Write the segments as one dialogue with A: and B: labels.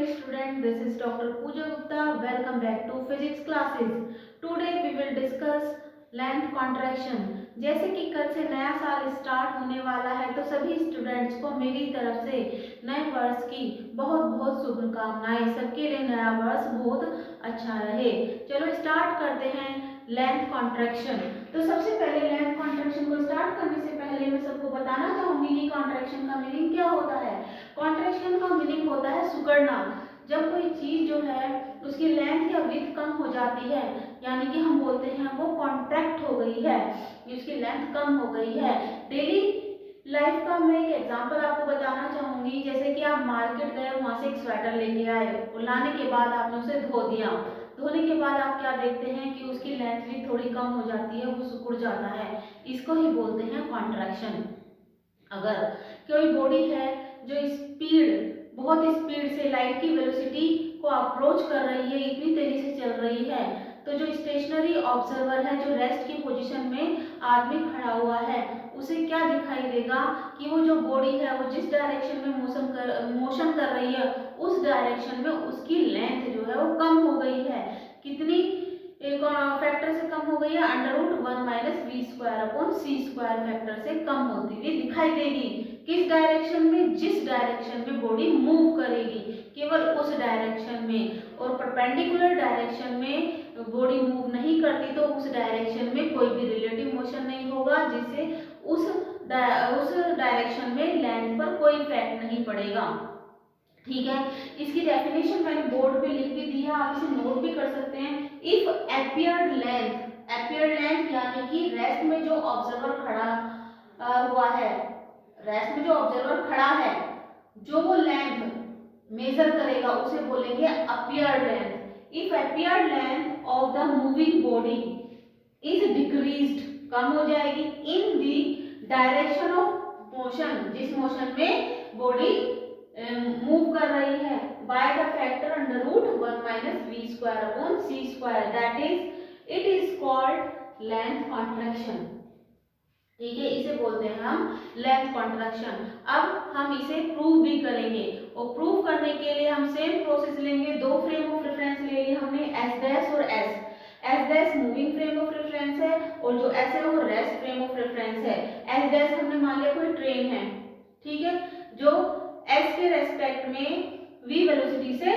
A: dear student, this is Dr. Pooja Gupta. Welcome back to physics classes. Today we will discuss length contraction. जैसे कि कल से नया साल स्टार्ट होने वाला है तो सभी स्टूडेंट्स को मेरी तरफ से नए वर्ष की बहुत बहुत शुभकामनाएं। सबके लिए नया वर्ष बहुत अच्छा रहे। चलो स्टार्ट करते हैं लेंथ कॉन्ट्रैक्शन। तो सबसे पहले लेंथ कॉन्ट्रैक्शन को स्टार्ट करने से पहले मैं सबको बताना चाहूंगी कि कॉन्ट्रैक्शन का मीनिंग क्या होता है। कॉन्ट्रैक्शन का मीनिंग होता है सिकुड़ना। जब कोई चीज जो है उसकी लेंथ या विड्थ कम हो जाती है, यानी कि हम बोलते हैं वो कॉन्ट्रैक्ट हो गई है, उसकी लेंथ कम हो गई है। डेली लाइफ का मैं एक एग्जांपल आपको बताना चाहूंगी। जैसे कि आप मार्केट गए, वहां से एक स्वेटर लेके आए, लाने के बाद आपने उसे धो दिया। धोने के बाद आप क्या देखते हैं कि उसकी लेंथ भी थोड़ी कम हो जाती है, वो सिकुड़ जाता है। इसको ही बोलते हैं कॉन्ट्रैक्शन। अगर कोई बॉडी है जो बहुत स्पीड से लाइट की वेलोसिटी को अप्रोच कर रही है, इतनी तेजी से चल रही है, तो जो स्टेशनरी ऑब्जर्वर है, जो रेस्ट की पोजीशन में आदमी खड़ा हुआ है, उसे क्या दिखाई देगा कि वो जो बॉडी है वो जिस डायरेक्शन में मोशन कर रही है, उस डायरेक्शन में उसकी लेंथ जो है वो कम हो गई है। कितनी एक फैक्टर से कम हो गई है, √1 - v² फैक्टर से कम होती हुई दिखाई देगी। किस डायरेक्शन में? जिस डायरेक्शन में बॉडी मूव करेगी, केवल उस डायरेक्शन में। और परपेंडिकुलर डायरेक्शन में बॉडी मूव नहीं करती तो उस डायरेक्शन में कोई भी रिलेटिव मोशन नहीं होगा, जिससे उस डायरेक्शन में लेंथ पर कोई इफेक्ट नहीं पड़ेगा। ठीक है, इसकी डेफिनेशन मैंने बोर्ड पे लिख भी दी है, आप इसे नोट भी कर सकते हैं। इफ एपियर्ड लेंथ यानी कि रेस्ट में जो ऑब्जर्वर हुआ है, रेस्ट में जो ऑब्जर्वर खड़ा है, जो वो लेंथ मेजर करेगा उसे बोलेंगे appeared length. If appeared length of the moving body is decreased, कम हो जाएगी, in the direction of motion, जिस मोशन में बॉडी मूव कर रही है, by the factor √1 - v²/c², that is it is called length contraction. ठीक है, इसे बोलते हैं हम लेंथ कॉन्ट्रैक्शन। अब हम इसे प्रूव भी करेंगे, और प्रूव करने के लिए हम सेम प्रोसेस लेंगे। दो फ्रेम ऑफ रेफरेंस ले लिए हमने, S' और S' moving frame of reference है, और जो S है वो रेस्ट फ्रेम ऑफ रेफरेंस है। S' हमने मान लिया कोई ट्रेन है, ठीक है, जो S के रेस्पेक्ट में v वेलोसिटी से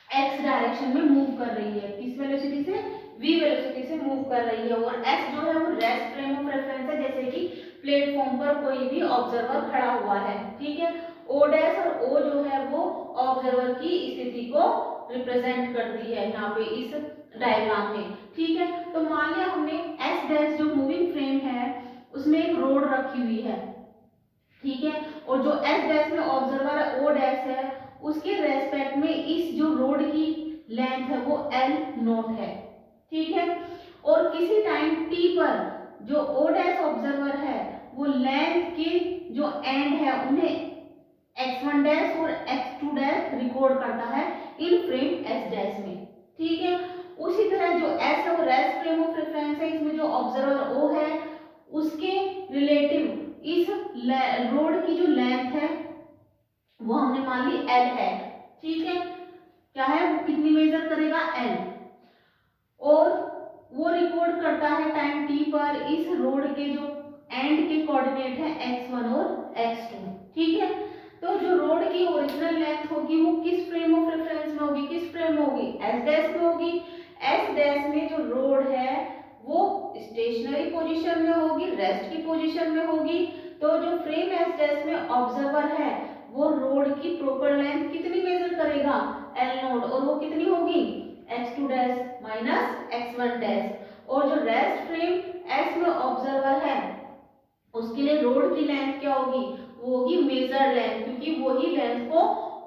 A: x डायरेक्शन में मूव कर रही है। किस वेलोसिटी से? v वेलोसिटी से मूव कर रही है। और s जो है वो रेस्ट फ्रेम ऑफ रेफरेंस है, जैसे कि प्लेटफॉर्म पर कोई भी ऑब्जर्वर खड़ा हुआ है। ठीक है, o' और o जो है वो ऑब्जर्वर की स्थिति को रिप्रेजेंट करती है यहाँ पे इस डायग्राम में। ठीक है, तो मान लिया हमने S' जो मूविंग फ्रेम है उसमें एक रोड रखी हुई है, ठीक है, और जो S' में ऑब्जर्वर है O' है, उसके रेस्पेक्ट में इस जो रोड की लेंथ है वो L0 है। ठीक है, और किसी टाइम t पर जो O' ऑब्जर्वर है वो लेंथ के जो एंड है उन्हें x1' और x2' रिकॉर्ड करता है इन फ्रेम S' में। ठीक है, उसी तरह जो S है वो रेस्ट फ्रेम ऑफ रेफरेंस है, इसमें जो ऑब्जर्वर O है उसके रिलेटिव इस रोड की जो लेंथ है वो हमने मान ली L है। ठीक है, क्या है, वो कितनी मेजर करेगा? L, और वो रिकॉर्ड करता है टाइम t पर इस रोड के जो एंड के कोऑर्डिनेट है x1 और x2। ठीक है, तो जो रोड की ओरिजिनल लेंथ होगी वो किस फ्रेम ऑफ रेफरेंस में होगी? किस फ्रेम में होगी? S' में होगी। S' में जो रोड है वो स्टेशनरी पोजीशन में होगी, रेस्ट की पोजीशन में होगी। तो जो फ्रेम S' में ऑब्जर्वर है वो रोड की प्रॉपर लेंथ कितनी मेजर करेगा? L0, और वो कितनी होगी? x2' - x1'। और जो रेस्ट फ्रेम S में ऑब्जर्वर है उसके लिए रोड की लेंथ क्या होगी? वो होगी मेजर लेंथ, क्योंकि वो ही लेंथ को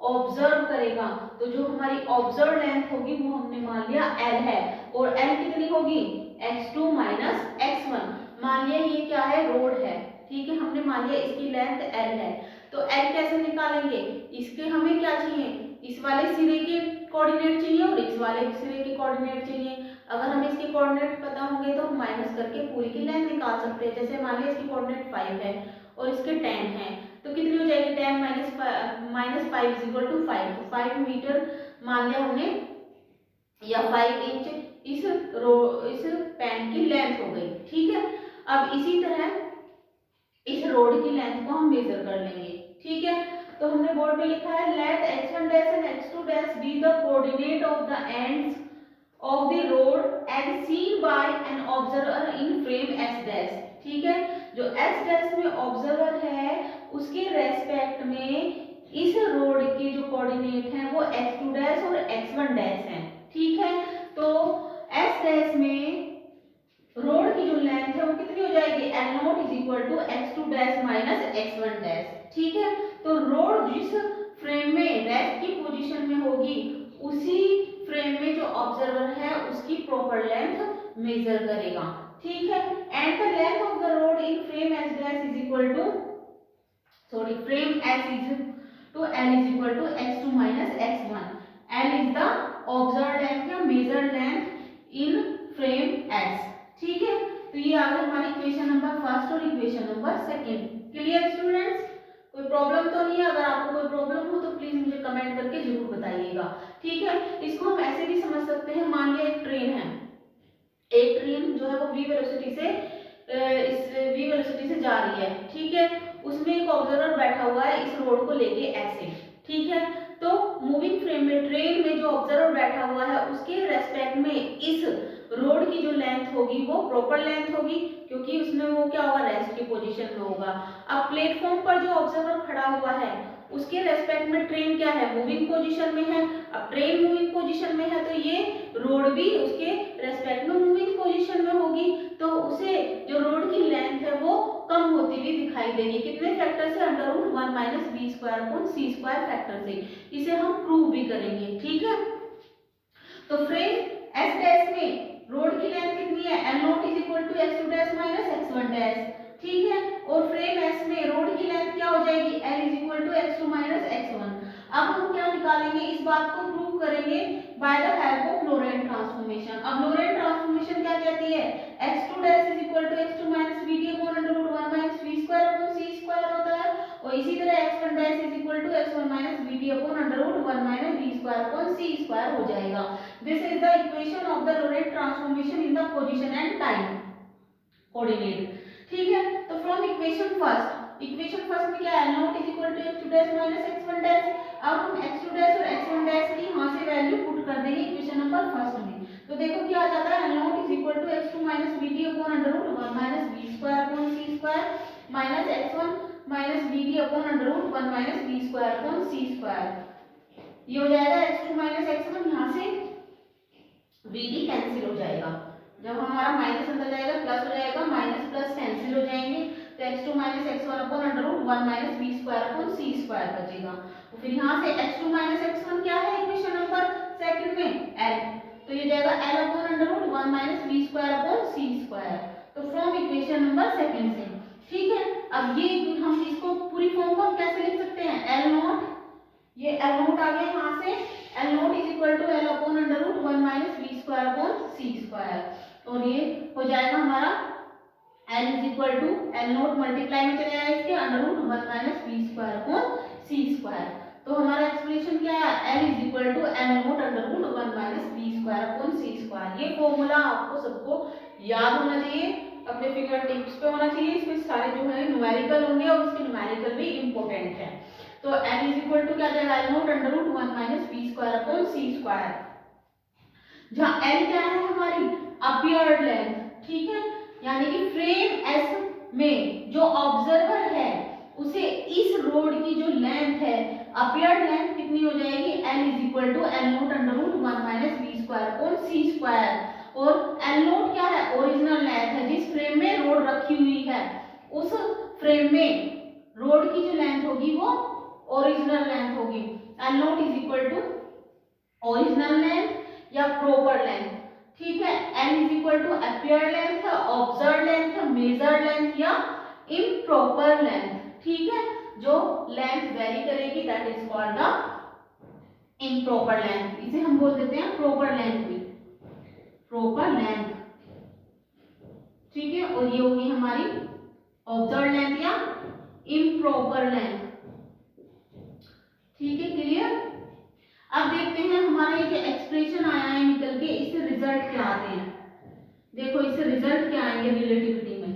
A: ऑब्जर्व करेगा। तो जो हमारी ऑब्जर्व लेंथ होगी वो हमने मान लिया L है, और L कितनी होगी? x2 - x1। मान लिया ये क्या है? रोड है। ठीक है, हमने मान लिया इसकी लेंथ L है। तो L कैसे निकालेंगे? इसके हमें क्या चाहिए? इस वाले सिरे के कोऑर्डिनेट चाहिए और इस वाले सिरे के कोऑर्डिनेट चाहिए। अगर हमें इसके कोऑर्डिनेट पता होंगे तो हम माइनस करके पूरी की लेंथ निकाल सकते हैं। जैसे मान लिया इसकी कोऑर्डिनेट 5 है और इसके 10 है, तो कितनी हो जाएगी? 10 - माइनस 5 इज इक्वल टू 5, तो 5 मीटर मान लिया हमने, या 5 इंच इस पैन की लेंथ हो गई। ठीक है, अब इसी तरह इस रोड की लेंथ को हम मेजर कर लेंगे। ठीक है, तो हमने बोर्ड पे लिखा है let x1 dash and x2 dash be the coordinate of the ends of the road as seen by an observer in frame s dash. ठीक है, जो s डैश में ऑब्जर्वर है उसके रेस्पेक्ट में इस रोड के जो कोऑर्डिनेट हैं वो x2 डैश और x1 डैश हैं। ठीक है, तो s डैश में रोड की जो लेंथ है वो कितनी हो जाएगी, L naught is equal to x2 dash minus x1 dash. ठीक है, तो रोड जिस फ्रेम में रेस्ट की पोजीशन में होगी उसी फ्रेम में जो ऑब्जर्वर है उसकी प्रॉपर लेंथ मेजर करेगा। ठीक है, and the length of the road in frame S dash is equal to frame S is to L is equal to x2 minus x1। L is the observe length या measure length in frame S। ठीक है, तो ये आ गई हमारी equation number first और equation number second. Clear students, कोई प्रॉब्लम तो नहीं है? अगर आपको कोई प्रॉब्लम हो तो प्लीज मुझे कमेंट करके जरूर बताइएगा। ठीक है, इसको हम ऐसे भी समझ सकते हैं, मान लिया एक ट्रेन है, एक ट्रेन जो है वो v वेलोसिटी से जा रही है। ठीक है, उसमें एक ऑब्जर्वर बैठा हुआ है इस रोड को लेके ऐसे। ठीक है, तो मूविंग फ्रेम में ट्रेन में जो ऑब्जर्वर बैठा हुआ है उसके रेस्पेक्ट में इस रोड की जो लेंथ होगी वो प्रॉपर लेंथ होगी, क्योंकि उसमें वो क्या होगा, रेस्ट की पोजीशन में होगा। अब प्लेटफॉर्म पर जो ऑब्जर्वर खड़ा हुआ है उसके रेस्पेक्ट में ट्रेन क्या है, मूविंग पोजीशन में है। अब ट्रेन मूविंग पोजीशन में है तो ये रोड भी उसके रेस्पेक्ट में मूविंग पोजीशन में होगी, तो उसे जो रोड की लेंथ है वो कम होती हुई दिखाई देगी। कितने फैक्टर से, under root 1 minus B square upon सी स्क्वायर फैक्टर से। इसे हम प्रूव भी करेंगे। ठीक है, तो फ्रेम S डैश में रोड की लेंथ कितनी है, L naught is equal to x2 dash minus x1 dash. ठीक है, और फ्रेम S में रोड की लेंथ क्या हो जाएगी, L is equal to x2 minus x1। अब हम क्या निकालेंगे, इस बात को प्रूव करेंगे by the help of Lorentz transformation. अब लोरेंट ट्रांसफॉर्मेशन क्या कहती है, x2 dash is equal to x2 minus v d upon under root 1 minus v square upon c square होता है, और इसी तरह x1 dash is equal to x1 minus v d upon under root 1 minus v square upon c square हो जाएगा। This is the equation of the Lorentz transformation in the position and time coordinate. ठीक है, तो from equation first में क्या है, L naught is equal to x2 dash minus x1 dash. अब हम x2 डैश और x1 डैश की यहां से वैल्यू पुट कर देंगे इक्वेशन नंबर फर्स्ट में, तो देखो क्या आ जाता है, L naught is equal to x2 minus vd upon under root 1 minus v square upon c square minus x1 minus vd upon under root 1 minus v square upon c square. ये हो जाएगा x2 minus x1, यहां से vd cancel हो जाएगा, जब हमारा minus अंदर जाएगा प्लस हो जाएगा, माइनस प्लस कैंसिल हो जाएंगे, तो x2 minus x1 upon under root 1 minus v square upon c square बचेगा। तो फिर यहाँ से x2 माइनस x1 क्या है इक्वेशन नंबर सेकंड में, L, तो ये जाएगा L upon under root 1 minus v square upon c square. तो फ्रॉम इक्वेशन नंबर सेकंड से। ठीक है, अब ये हम इसको पूरी फॉर्म को हम कैसे लिख सकते हैं, L नोट, ये L नोट आ गया यहाँ से, L naught is equal to L upon under root 1 minus v square upon c square, और ये हो जाएगा हमारा L is equal to L naught multiply में चले जाएगा इसके under root 1 minus v square upon c square. तो हमारा एक्सप्रेशन क्या है, L is equal to L naught under root 1 minus v square upon c square. ये फॉर्मूला आपको सबको याद होना चाहिए, अपने फिंगर टिप्स पे होना चाहिए, इसमें सारे जो है न्यूमेरिकल होंगे और इसके न्यूमेरिकल भी इंपॉर्टेंट है। तो L इज इक्वल टू क्या जाएगा, L naught under root 1 minus v square upon c square, जहाँ L क्या है हमारी अपीयर्ड लेंथ। ठीक है, यानी कि फ्रेम S में जो ऑब्जर्वर है उसे इस रोड की जो लेंथ है, अपीयर्ड लेंथ कितनी हो जाएगी, L is equal to L naught under root 1 minus v square upon c square. और L नोट क्या है, ओरिजिनल लेंथ है, जिस फ्रेम में रोड रखी हुई है उस फ्रेम में रोड की जो लेंथ होगी वो ओरिजिनल लेंथ होगी। L naught is equal to original length या प्रॉपर लेंथ। ठीक है, L is equal to appeared length, observe length, measured length या इम्प्रॉपर लेंथ। ठीक है, जो लेंथ वेरी करेगी that is called the improper length, इसे हम बोल देते हैं प्रॉपर लेंथ भी, प्रॉपर लेंथ। ठीक है, और ये होगी हमारी ऑब्जर्व लेंथ या इम्प्रॉपर लेंथ। अब देखते हैं हमारा ये जो एक्सप्रेशन आया है निकल के, इससे रिजल्ट क्या आते हैं। देखो इससे रिजल्ट क्या आएंगे रिलेटिविटी में।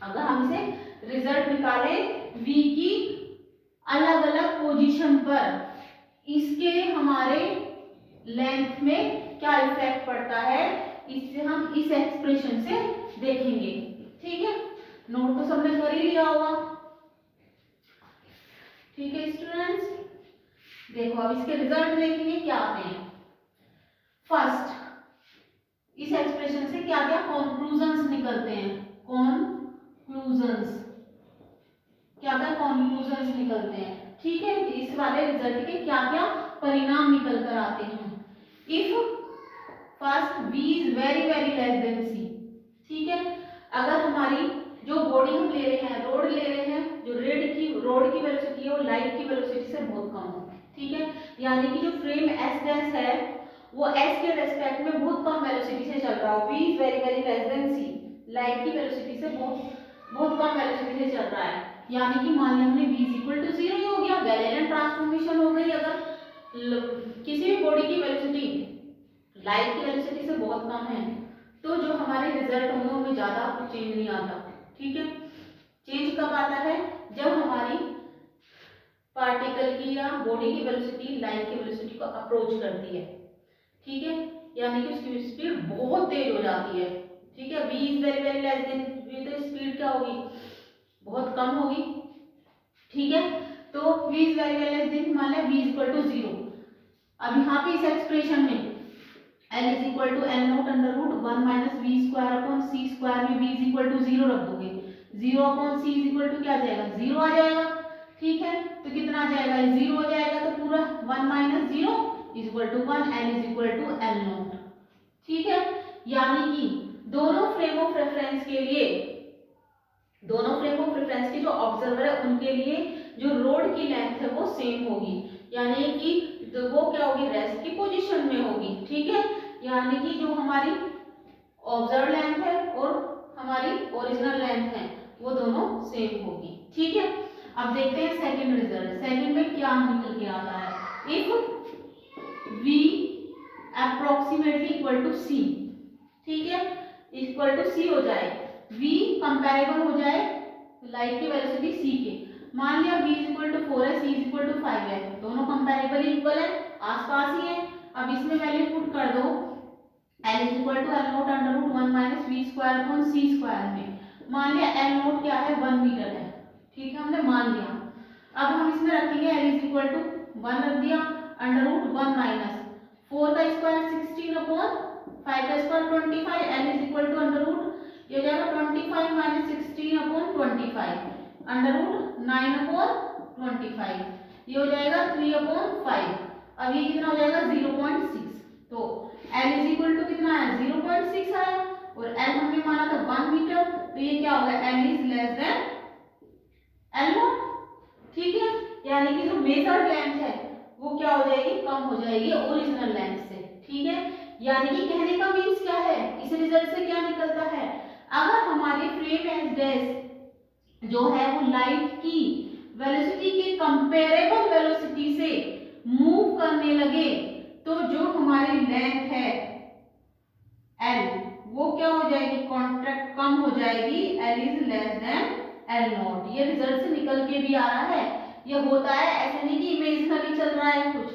A: अगर हम इसे रिजल्ट निकाले v की अलग अलग पोजीशन पर, इसके हमारे लेंथ में क्या इफेक्ट पड़ता है, इससे हम इस एक्सप्रेशन से देखेंगे। ठीक है, नोट तो सबने कर ही लिया होगा। ठीक है स्टूडेंट्स, देखो अब इसके रिजल्ट देखेंगे क्या आते हैं। फर्स्ट, इस एक्सप्रेशन से क्या क्या कंक्लूजन्स निकलते हैं। कंक्लूजन्स, क्या क्या कंक्लूजन्स निकलते हैं। ठीक है, इस वाले रिजल्ट के क्या क्या परिणाम निकल कर आते हैं। If first v is very very less than c। ठीक है, अगर हमारी जो बॉडी हम ले रहे हैं, रोड ले रहे हैं, जो रोड की वेलोसिटी है वो लाइट की वेलोसिटी से बहुत कम हो। ठीक है, यानी कि जो फ्रेम s डैश है वो s के रेस्पेक्ट में बहुत कम वेलोसिटी से चल रहा हो। v is very very less than c, light की वेलोसिटी से बहुत कम वेलोसिटी से चल रहा है। यानी कि मान लिया हमने v इज इक्वल टू 0 ही हो गया, गैलीलियन ट्रांसफॉर्मेशन हो गई। अगर किसी भी बॉडी की वेलोसिटी लाइट की वेलोसिटी से बहुत कम है तो जो हमारे रिजल्ट होंगे उनमें ज्यादा चेंज नहीं आता। ठीक है, चेंज कब आता है, जब हमारी पार्टिकल की या बॉडी की वेलोसिटी लाइट की वेलोसिटी को अप्रोच करती है। ठीक है, यानी कि उसकी स्पीड बहुत तेज हो जाती है। ठीक है, v is very very less than v, तो स्पीड क्या होगी, बहुत कम होगी। ठीक है, तो v is very very less than, मान लिया v इज इक्वल टू 0। अब यहाँ पे इस एक्सप्रेशन में L is equal to L naught under root 1 minus v square upon C square में v इज इक्वल टू 0 रख दोगे। 0 upon c is equal to क्या आ जाएगा, 0 आ जाएगा। ठीक है, तो कितना आ जाएगा, 0 हो जाएगा, तो पूरा 1 minus 0 is equal to 1, L is equal to L naught. ठीक है, यानी कि दोनों फ्रेम ऑफ रेफरेंस के लिए, दोनों फ्रेम ऑफ रेफरेंस के जो ऑब्जर्वर है उनके लिए जो रोड की लेंथ है वो सेम होगी, यानी कि तो वो क्या होगी, रेस्ट की पोजीशन में होगी। ठीक है, यानी कि जो हमारी ऑब्जर्व लेंथ है और हमारी ओरिजिनल लेंथ है वो दोनों सेम होगी। ठीक है, अब देखते हैं सेकंड रिजल्ट। सेकंड में क्या निकल के आता है, if v approximately equal to c। ठीक है, इक्वल टू c हो जाए, v कंपैरेबल हो जाए लाइट की वेलोसिटी c के। मान लिया v इज इक्वल टू 4 है, c इज इक्वल टू 5 है, दोनों कंपैरेबल इक्वल है, आसपास ही है। अब इसमें वैल्यू पुट कर दो, L is equal to L naught under root 1 minus v square upon c square में। मान लिया L नॉट क्या है, 1 मीटर है। ठीक है, हमने मान लिया। अब हम इसमें रखेंगे L इज इक्वल टू 1 रख दिया, अंडर रूट 1 माइनस 4 का स्क्वायर 16 अपॉन 5 का square 25, L is equal to under root ये हो जाएगा 25 minus 16 upon 25, under root 9 upon 25, ये हो जाएगा 3 अपॉन 5। अब ये कितना हो जाएगा, 0.6। तो L इज इक्वल टू कितना है, 0.6 आया, और L हमने माना था 1 मीटर, तो ये क्या होगा, L is less than L naught. ठीक है, यानी कि जो मेजर्ड लेंथ है वो क्या हो जाएगी, कम हो जाएगी ओरिजिनल लेंथ से। ठीक है, यानी कि कहने का मीन्स क्या है, इस रिजल्ट से क्या निकलता है, अगर हमारे फ्रेम एज डैश जो है वो लाइट की वेलोसिटी के कंपेरेबल वेलोसिटी से मूव करने लगे तो जो हमारी लेंथ है L वो क्या हो जाएगी, कॉन्ट्रैक्ट कम हो जाएगी, L is less than L not. ये रिजल्ट से निकल के भी आ रहा है, ये होता है, ऐसा नहीं कि इमेजिनरी चल रहा है कुछ।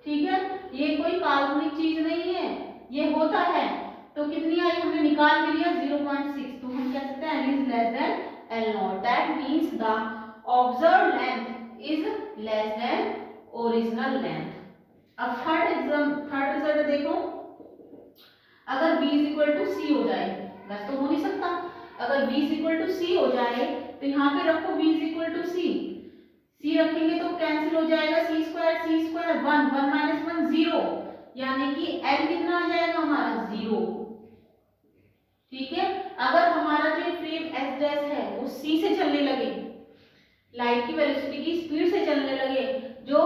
A: ठीक है, ये कोई काल्पनिक चीज नहीं है, ये होता है। तो कितनी आई, हमने निकाल के लिया 0.6, तो हम कह सकते हैं L is less than L naught. That means the observed length is less than original length. अब थर्ड रिजल्ट देखो, अगर v is equal to c हो जाए, वैसे तो हो नहीं सकता, अगर v is equal to c हो जाए तो यहाँ पे रखो v is equal to c, c रखेंगे तो कैंसिल हो जाएगा, c स्क्वायर 1 माइनस 1 0, यानी कि L कितना आ जाएगा हमारा 0। ठीक है, अगर हमारा जो फ्रेम एस डैश है वो c से चलने लगे, लाइट की वेलोसिटी की स्पीड से चलने लगे, जो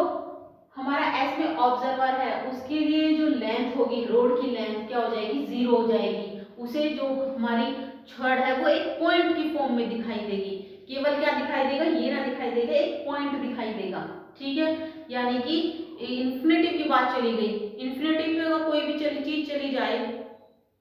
A: हमारा एस में ऑब्जर्वर है उसके लिए जो लेंथ होगी, रोड की लेंथ क्या हो जाएगी, 0 हो जाएगी। उसे जो हमारी छड़ है वो एक पॉइंट की फॉर्म में दिखाई देगी, केवल क्या दिखाई देगा, ये ना दिखाई देगा, एक पॉइंट दिखाई देगा, ठीक है। यानी कि इन्फिनेटिव की बात चली गई। इन्फिनेटिव पे अगर कोई भी चीज चली जाए,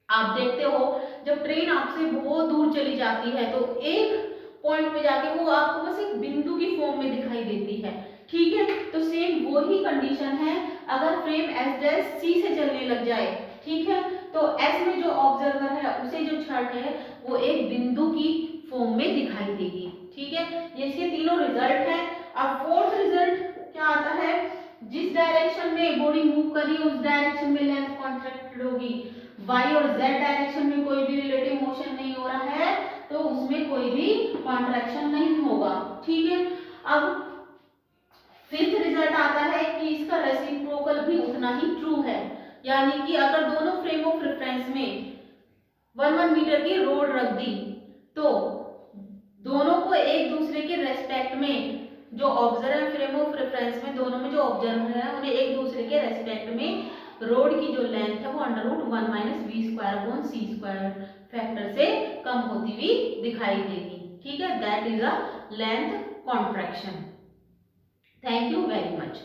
A: आप देखते हो जब ट्रेन आपसे बहुत दूर चली जाती है तो एक पॉइंट पे जाके वो आपको बस एक बिंदु की फॉर्म में दिखाई देती है, ठीक है। तो सेम वही कंडीशन है अगर फ्रेम एस डैश सी से चलने लग जाए, ठीक है, तो एस में जो ऑब्जर्वर है उसे जो छड़ है वो एक बिंदु की फॉर्म में दिखाई देगी, ठीक है। ये इसके तीनों रिजल्ट है। अब फोर्थ रिजल्ट क्या आता है, जिस डायरेक्शन में बॉडी मूव कर रही है उस डायरेक्शन में लेंथ कॉन्ट्रैक्टेड होगी। वाई और जेड डायरेक्शन में कोई भी रिलेटिव मोशन नहीं हो रहा है तो उसमें कोई भी कॉन्ट्रैक्शन नहीं होगा, ठीक है। अब फिफ्थ रिजल्ट आता है कि इसका रेसिप्रोकल भी उतना ही ट्रू है, यानी कि अगर दोनों फ्रेम ऑफ रेफरेंस में 1 मीटर की रोड रख दी तो दोनों को एक दूसरे के रेस्पेक्ट में, जो ऑब्जर्वर है फ्रेम ऑफ रेफरेंस में दोनों में जो ऑब्जर्वर है उन्हें एक दूसरे के रेस्पेक्ट में रोड की जो लेंथ है वो √1 - v²/c² फैक्टर से कम होती हुई दिखाई देगी, ठीक है। That is a length contraction. Thank you very much.